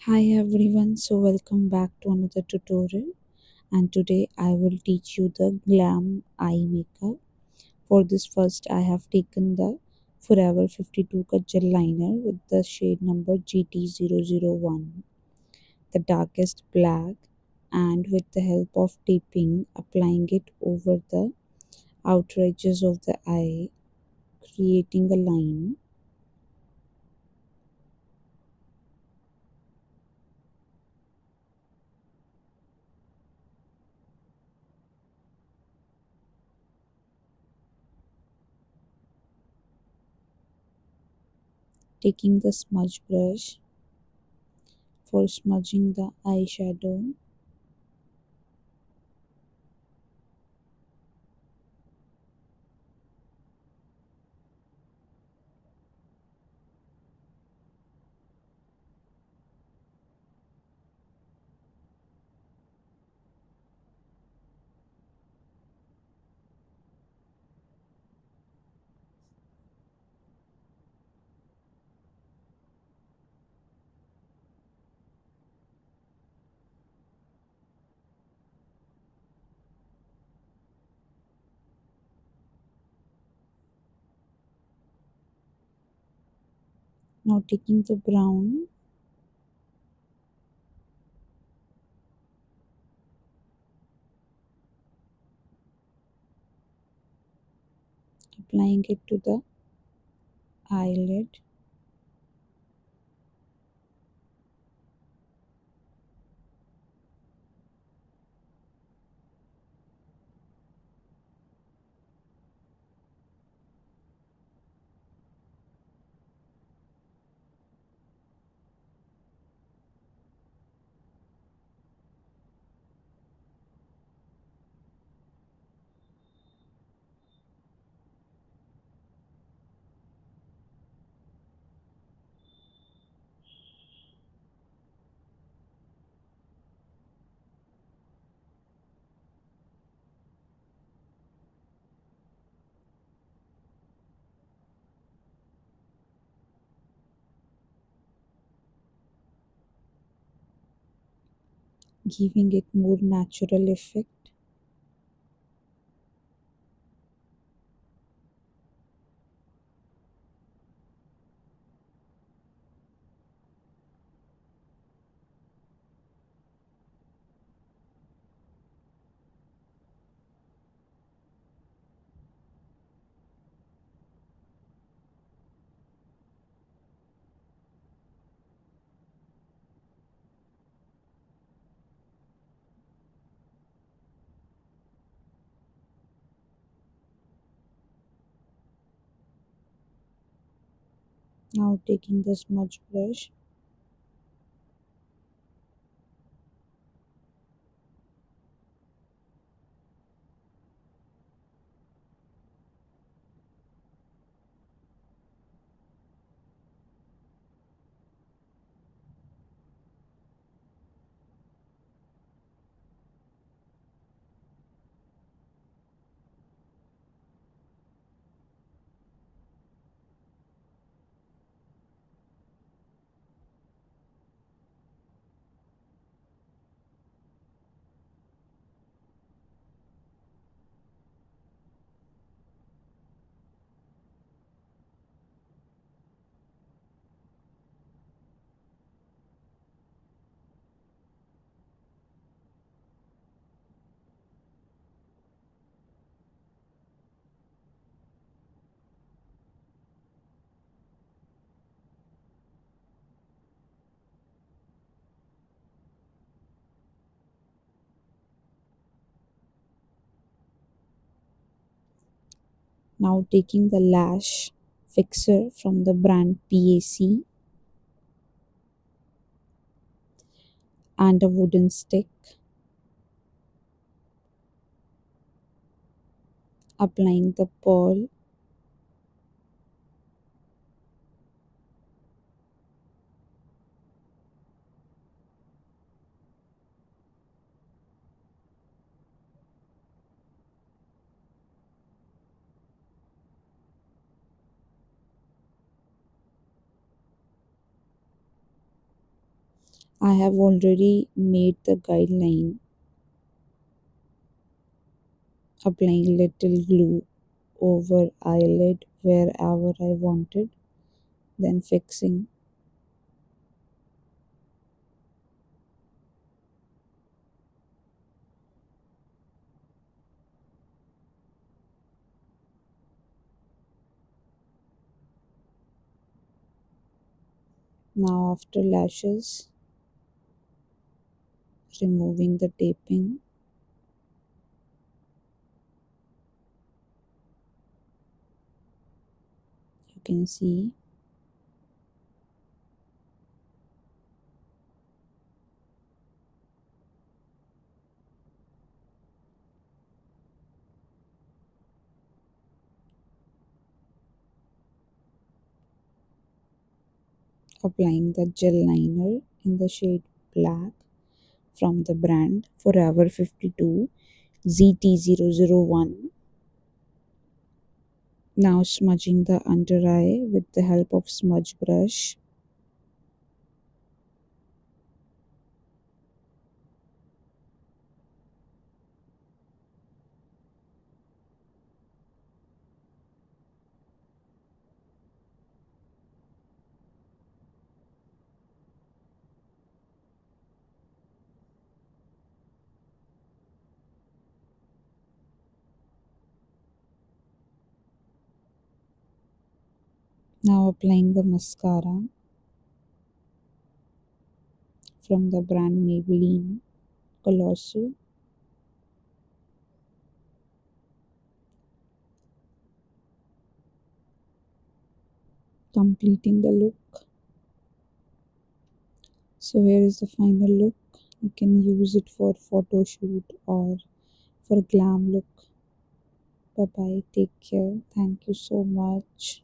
Hi everyone, so welcome back to another tutorial, and today I will teach you the Glam Eye Makeup. For this first I have taken the Forever 52 Kajal liner with the shade number GT001, the darkest black, and with the help of taping applying it over the outer edges of the eye, creating a line. Taking the smudge brush for smudging the eyeshadow. Now taking the brown, applying it to the eyelid. Giving it more natural effect. Now taking the smudge brush, now taking the lash fixer from the brand PAC and a wooden stick, applying the pearl. I have already made the guideline, applying little glue over eyelid wherever I wanted, then fixing. Now after lashes, removing the taping. You can see. Applying the gel liner in the shade black from the brand Forever 52 ZT001. Now smudging the under eye with the help of smudge brush. Now applying the mascara from the brand Maybelline Colossal. Completing the look. So here is the final look. You can use it for photo shoot or for glam look. Bye bye. Take care. Thank you so much.